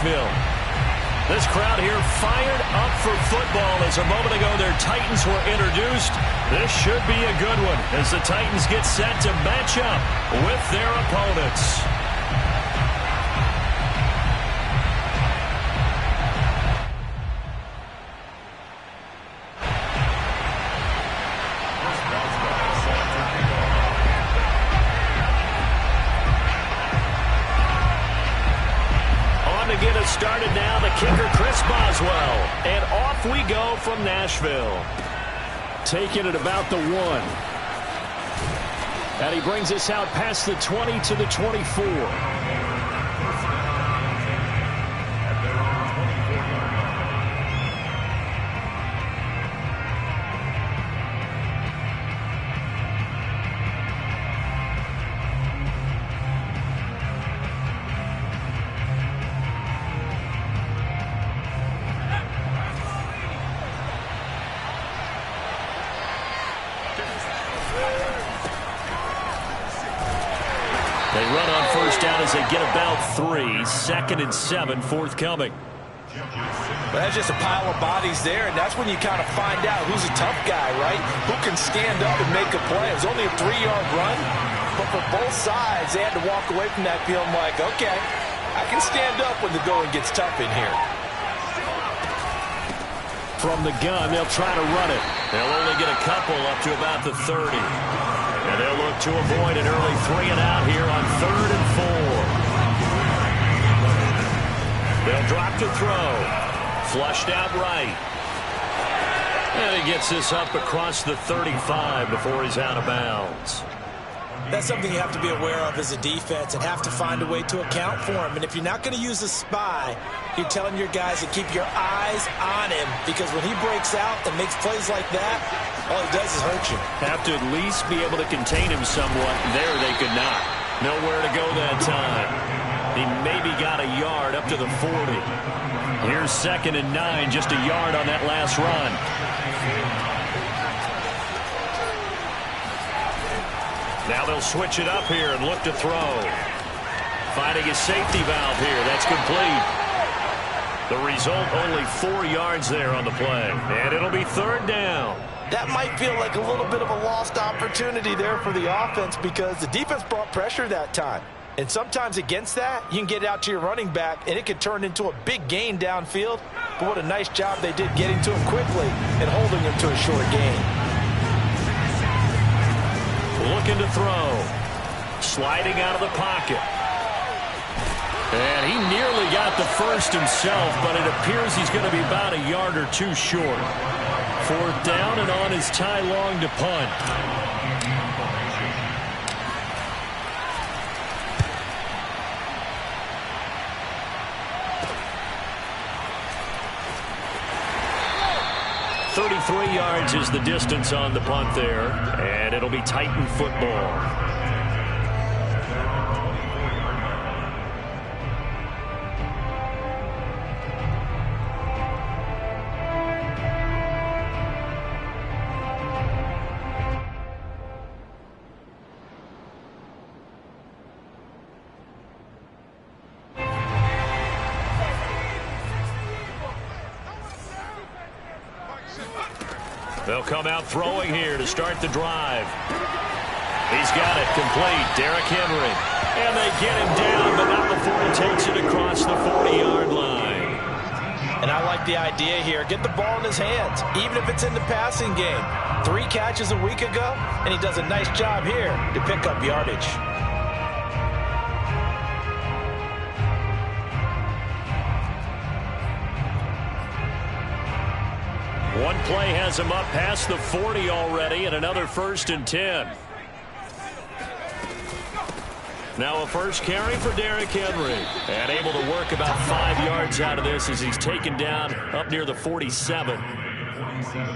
Nashville. This crowd here fired up for football as a moment ago their Titans were introduced. This should be a good one as the Titans get set to match up with their opponents. Started now, the kicker, Chris Boswell. And off we go from Nashville. Taking it about the 1. And he brings us out past the 20 to the 24. They run on first down as they get about 3. 2nd and 7 forthcoming. Well, that's just a pile of bodies there, and that's when you kind of find out who's a tough guy, right? Who can stand up and make a play. It was only a 3-yard run, but for both sides, they had to walk away from that feeling like, okay, I can stand up when the going gets tough in here. From the gun, they'll try to run it. They'll only get a couple up to about the 30. And they'll look to avoid an early 3-and-out here on 3rd and 4. They'll drop to throw. Flushed out right. And he gets this up across the 35 before he's out of bounds. That's something you have to be aware of as a defense and have to find a way to account for him. And if you're not going to use a spy, you're telling your guys to keep your eyes on him, because when he breaks out and makes plays like that, all he does is hurt you. Have to at least be able to contain him somewhat. There they could not. Nowhere to go that time. He maybe got a yard up to the 40. Here's 2nd and 9, just a yard on that last run. Now they'll switch it up here and look to throw. Finding a safety valve here. That's complete. The result, only 4 yards there on the play. And it'll be 3rd down. That might feel like a little bit of a lost opportunity there for the offense, because the defense brought pressure that time. And sometimes against that, you can get it out to your running back, and it could turn into a big gain downfield. But what a nice job they did getting to him quickly and holding him to a short gain. Looking to throw. Sliding out of the pocket. And he nearly got the first himself, but it appears he's going to be about a yard or 2 short. 4th down and on his Ty Long to punt. .33 yards is the distance on the punt there, and it'll be Titan football. They'll come out throwing here to start the drive. He's got it complete. Derrick Henry. And they get him down, but not before he takes it across the 40-yard line. And I like the idea here. Get the ball in his hands, even if it's in the passing game. 3 catches a week ago, and he does a nice job here to pick up yardage. One play has him up past the 40 already, and another 1st and 10. Now a first carry for Derrick Henry. And able to work about 5 yards out of this as he's taken down up near the 47.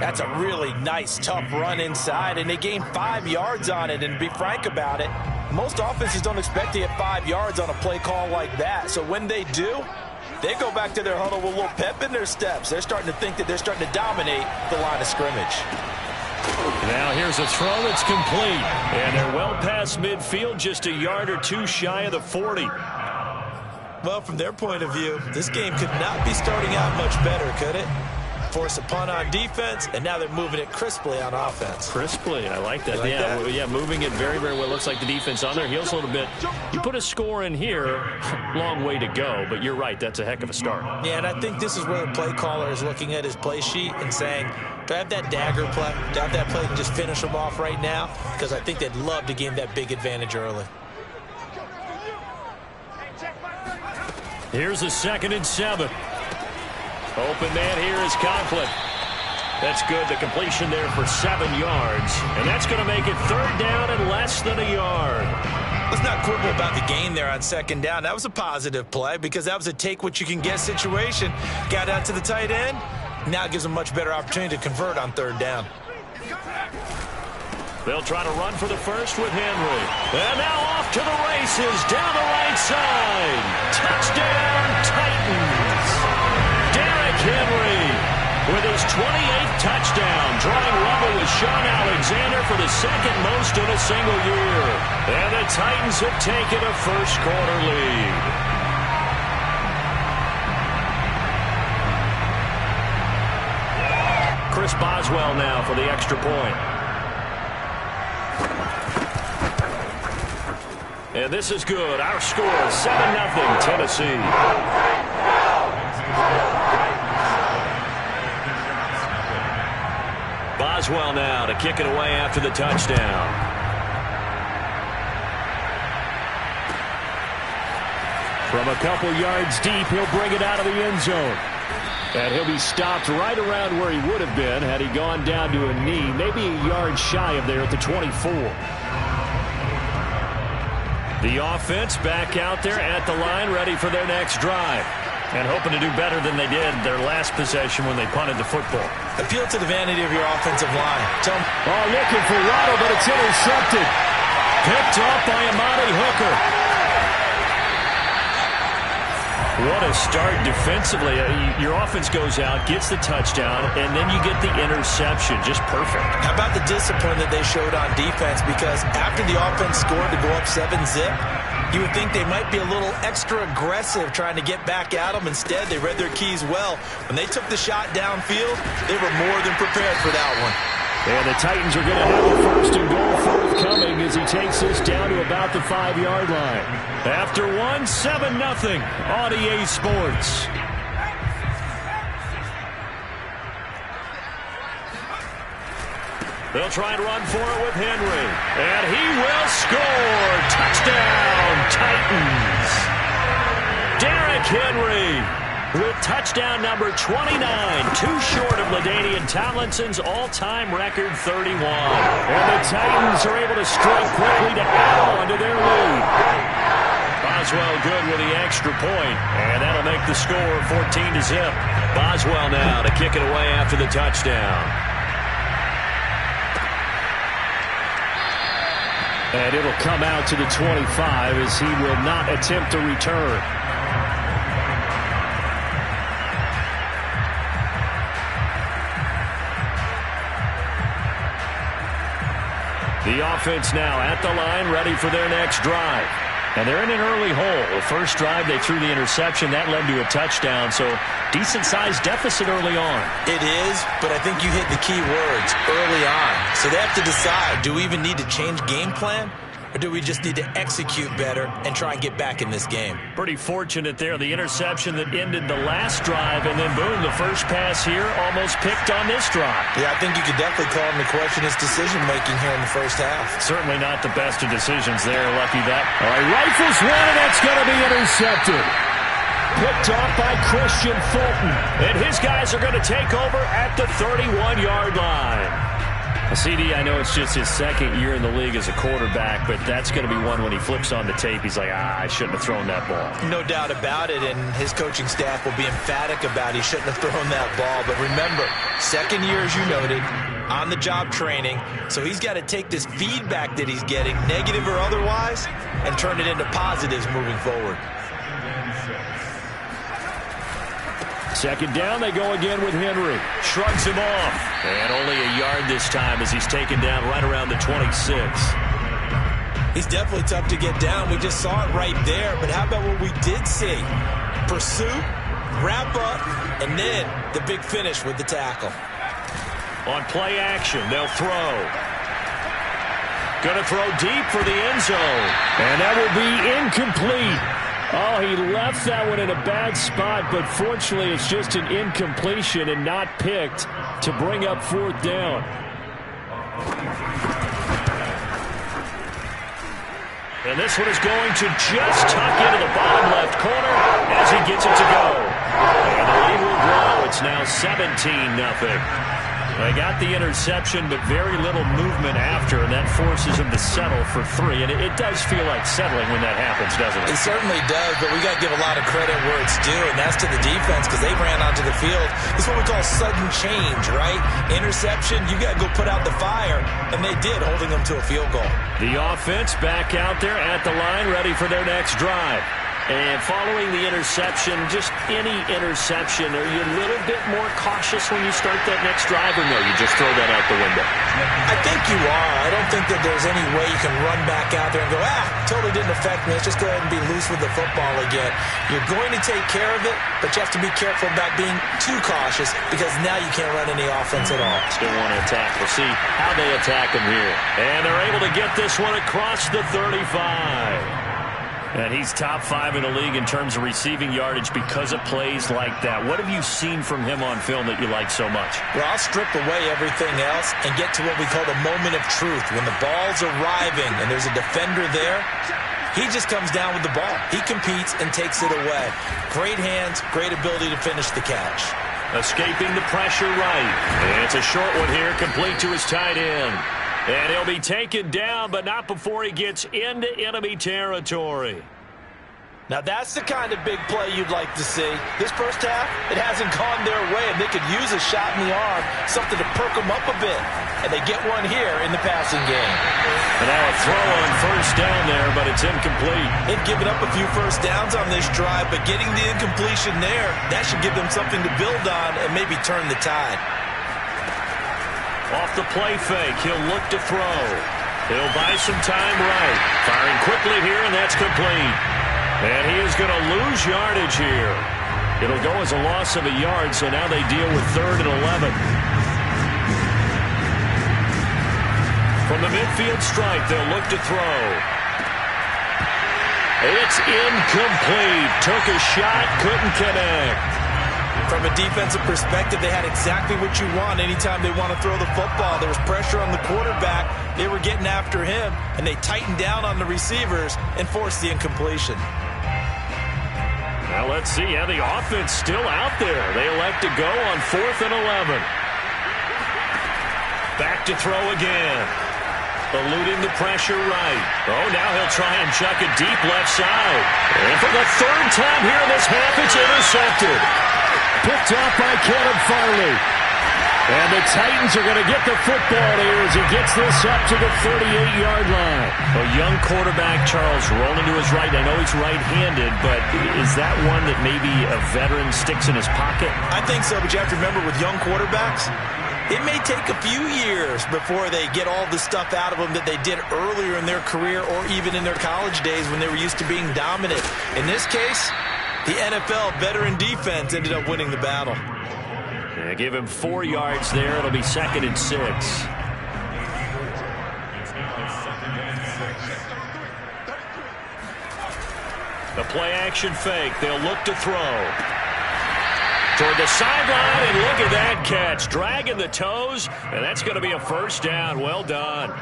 That's a really nice, tough run inside, and they gained 5 yards on it. And to be frank about it, most offenses don't expect to get 5 yards on a play call like that. So when they do, they go back to their huddle with a little pep in their steps. They're starting to think that they're starting to dominate the line of scrimmage. Now here's a throw that's complete. And they're well past midfield, just a yard or 2 shy of the 40. Well, from their point of view, this game could not be starting out much better, could it? Force a punt on defense, and now they're moving it crisply on offense. Crisply, I like that. You like that? Yeah, moving it very, very well. Looks like the defense on their heels a little bit. You put a score in here, long way to go, but you're right, that's a heck of a start. Yeah, and I think this is where the play caller is looking at his play sheet and saying, do I have that dagger play? Do I have that play to just finish them off right now? Because I think they'd love to gain that big advantage early. Here's a 2nd and 7. Open man here is Conklin. That's good. The completion there for 7 yards. And that's going to make it 3rd down and less than a yard. Let's not quibble about the gain there on 2nd down. That was a positive play because that was a take-what-you-can-get situation. Got out to the tight end. Now it gives them a much better opportunity to convert on 3rd down. They'll try to run for the first with Henry. And now off to the races down the right side. Touchdown, Titans. Derrick Henry with his 28th touchdown, drawing level with Sean Alexander for the 2nd most in a single year. And the Titans have taken a first-quarter lead. Chris Boswell now for the extra point. And this is good. Our score is 7-0 Tennessee. Boswell now to kick it away after the touchdown. From a couple yards deep, he'll bring it out of the end zone. And he'll be stopped right around where he would have been had he gone down to a knee, maybe a yard shy of there at the 24. The offense back out there at the line, ready for their next drive. And hoping to do better than they did their last possession when they punted the football. Appeal to the vanity of your offensive line. Looking for Waddle, but it's intercepted. Picked off by Amani Hooker. What a start defensively. Your offense goes out, gets the touchdown, and then you get the interception. Just perfect. How about the discipline that they showed on defense? Because after the offense scored to go up 7-zip, you would think they might be a little extra aggressive trying to get back at them. Instead, they read their keys well. When they took the shot downfield, they were more than prepared for that one. And the Titans are going to have a 1st and goal forthcoming as he takes this down to about the 5-yard line. After 7-0 on EA Sports. They'll try and run for it with Henry. And he will score. Touchdown, Titans. Derrick Henry with touchdown number 29, too short of LaDainian Tomlinson's all-time record 31. And the Titans are able to strike quickly to add on to their lead. Boswell good with the extra point, and that'll make the score 14-0. Boswell now to kick it away after the touchdown. And it'll come out to the 25 as he will not attempt to return. The offense now at the line, ready for their next drive. And they're in an early hole. The first drive, they threw the interception. That led to a touchdown, so decent-sized deficit early on. It is, but I think you hit the key words, early on. So they have to decide, do we even need to change game plan? Or do we just need to execute better and try and get back in this game? Pretty fortunate there. The interception that ended the last drive, and then boom, the first pass here almost picked on this drive. Yeah, I think you could definitely call him to question his decision-making here in the first half. Certainly not the best of decisions there. Lucky that. All right, rifles one, and that's going to be intercepted. Picked off by Christian Fulton. And his guys are going to take over at the 31-yard line. CD, I know it's just his 2nd year in the league as a quarterback, but that's going to be one when he flips on the tape, he's like, I shouldn't have thrown that ball. No doubt about it, and his coaching staff will be emphatic about he shouldn't have thrown that ball. But remember, 2nd year, as you noted, on-the-job training, so he's got to take this feedback that he's getting, negative or otherwise, and turn it into positives moving forward. 2nd down, they go again with Henry. Shrugs him off. And only a yard this time as he's taken down right around the 26. He's definitely tough to get down. We just saw it right there. But how about what we did see? Pursuit, wrap up, and then the big finish with the tackle. On play action, they'll throw. Going to throw deep for the end zone. And that will be incomplete. Oh, he left that one in a bad spot, but fortunately it's just an incompletion and not picked to bring up 4th down. And this one is going to just tuck into the bottom left corner as he gets it to go. And the lead will grow. It's now 17-0. They got the interception, but very little movement after, and that forces him to settle for 3. And it does feel like settling when that happens, doesn't it? It certainly does, but we got to give a lot of credit where it's due, and that's to the defense because they ran onto the field. This is what we call sudden change, right? Interception, you got to go put out the fire, and they did, holding them to a field goal. The offense back out there at the line, ready for their next drive. And following the interception, just any interception, are you a little bit more cautious when you start that next drive, or no, you just throw that out the window? I think you are. I don't think that there's any way you can run back out there and go, totally didn't affect me. Let's just go ahead and be loose with the football again. You're going to take care of it, but you have to be careful about being too cautious because now you can't run any offense at all. Still want to attack. We'll see how they attack him here. And they're able to get this one across the 35. And he's top 5 in the league in terms of receiving yardage because of plays like that. What have you seen from him on film that you like so much? Well, I'll strip away everything else and get to what we call the moment of truth. When the ball's arriving and there's a defender there, he just comes down with the ball. He competes and takes it away. Great hands, great ability to finish the catch. Escaping the pressure right. And it's a short one here, complete to his tight end. And he'll be taken down, but not before he gets into enemy territory. Now that's the kind of big play you'd like to see. This first half, it hasn't gone their way, and they could use a shot in the arm, something to perk them up a bit. And they get one here in the passing game. And now a throw on first down there, but it's incomplete. They've given up a few first downs on this drive, but getting the incompletion there, that should give them something to build on and maybe turn the tide. Off the play fake, he'll look to throw. He'll buy some time right. Firing quickly here, and that's complete. And he is going to lose yardage here. It'll go as a loss of a yard, so now they deal with 3rd and 11. From the midfield stripe, they'll look to throw. It's incomplete. Took a shot, couldn't connect. From a defensive perspective, they had exactly what you want anytime they want to throw the football. There was pressure on the quarterback. They were getting after him, and they tightened down on the receivers and forced the incompletion. Now let's see how the offense still out there. They elect to go on 4th and 11. Back to throw again. Eluding the pressure right. Oh, now he'll try and chuck it deep left side. And for the 3rd time here in this half, it's intercepted. Picked off by Caleb Farley. And the Titans are going to get the football here as he gets this up to the 38-yard line. A young quarterback, Charles, rolling to his right. I know he's right-handed, but is that one that maybe a veteran sticks in his pocket? I think so, but you have to remember with young quarterbacks, it may take a few years before they get all the stuff out of them that they did earlier in their career or even in their college days when they were used to being dominant. In this case, the NFL veteran defense ended up winning the battle. Yeah, give him 4 yards there. It'll be 2nd and 6. The play action fake. They'll look to throw. Toward the sideline, and look at that catch. Dragging the toes, and that's going to be a first down. Well done.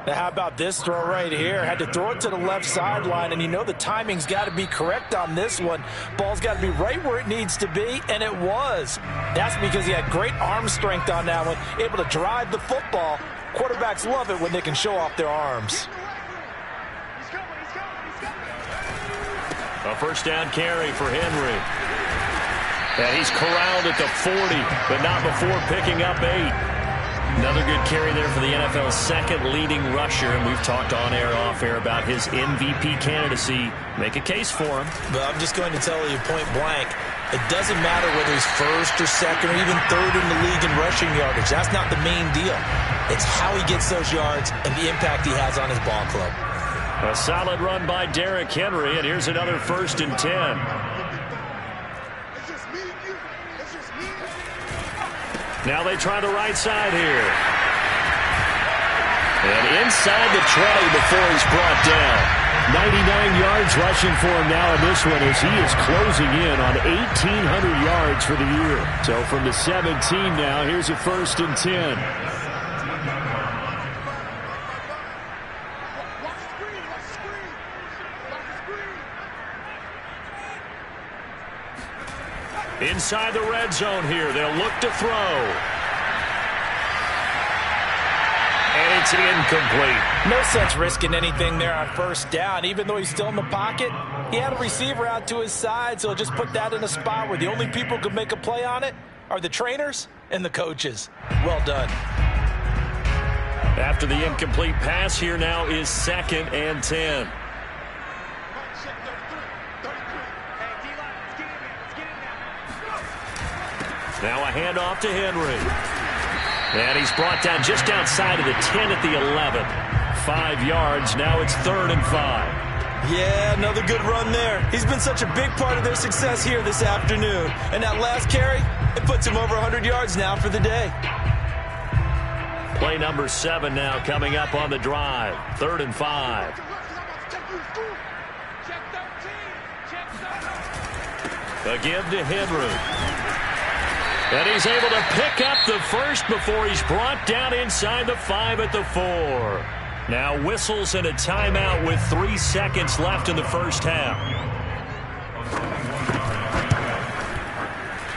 Now how about this throw right here? Had to throw it to the left sideline, and you know the timing's got to be correct on this one. Ball's got to be right where it needs to be, and it was. That's because he had great arm strength on that one, able to drive the football. Quarterbacks love it when they can show off their arms. A first down carry for Henry. And he's corralled at the 40, but not before picking up 8. Another good carry there for the NFL's second leading rusher, and we've talked on air, off air about his MVP candidacy. Make a case for him. But I'm just going to tell you point blank, it doesn't matter whether he's first or second or even third in the league in rushing yardage. That's not the main deal. It's how he gets those yards and the impact he has on his ball club. A solid run by Derrick Henry, and here's another 1st and 10. Now they try the right side here. And inside the 20 before he's brought down. 99 yards rushing for him now in this one as he is closing in on 1,800 yards for the year. So from the 17 now, here's a 1st and 10. Inside the red zone here, they'll look to throw. And it's incomplete. No sense risking anything there on 1st down. Even though he's still in the pocket, he had a receiver out to his side, so just put that in a spot where the only people who could make a play on it are the trainers and the coaches. Well done. After the incomplete pass, here now is 2nd and 10. Now a handoff to Henry. And he's brought down just outside of the 10 at the 11. 5 yards. Now it's 3rd and 5. Yeah, another good run there. He's been such a big part of their success here this afternoon. And that last carry, it puts him over 100 yards now for the day. Play number 7 now coming up on the drive. 3rd and 5. A give to Henry. And he's able to pick up the first before he's brought down inside the 5 at the 4. Now whistles and a timeout with 3 seconds left in the first half.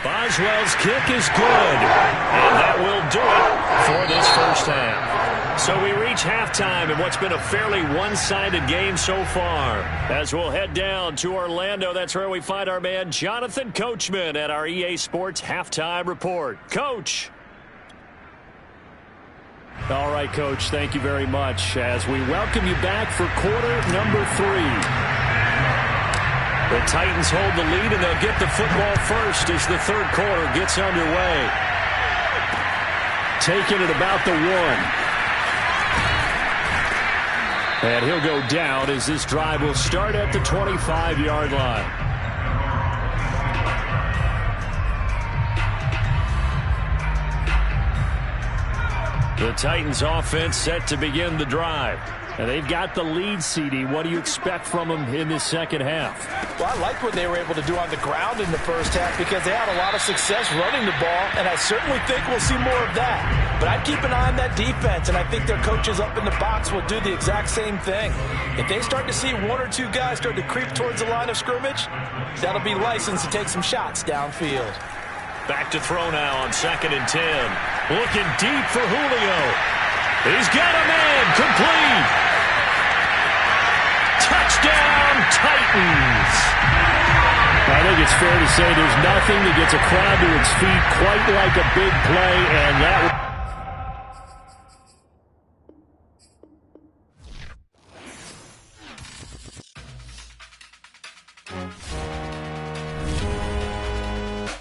Boswell's kick is good. And that will do it for this first half. So we reach halftime in what's been a fairly one-sided game so far. As we'll head down to Orlando, that's where we find our man Jonathan Coachman at our EA Sports Halftime Report. Coach. All right, Coach, thank you very much as we welcome you back for quarter number 3. The Titans hold the lead, and they'll get the football first as the third quarter gets underway. Taking it about the 1. And he'll go down as this drive will start at the 25-yard line. The Titans offense set to begin the drive. And they've got the lead, CD. What do you expect from them in this second half? Well, I like what they were able to do on the ground in the first half because they had a lot of success running the ball, and I certainly think we'll see more of that. But I'd keep an eye on that defense, and I think their coaches up in the box will do the exact same thing. If they start to see 1 or 2 guys start to creep towards the line of scrimmage, that'll be licensed to take some shots downfield. Back to throw now on 2nd and 10. Looking deep for Julio. He's got a man. Complete. Touchdown, Titans. I think it's fair to say there's nothing that gets a crowd to its feet quite like a big play, and that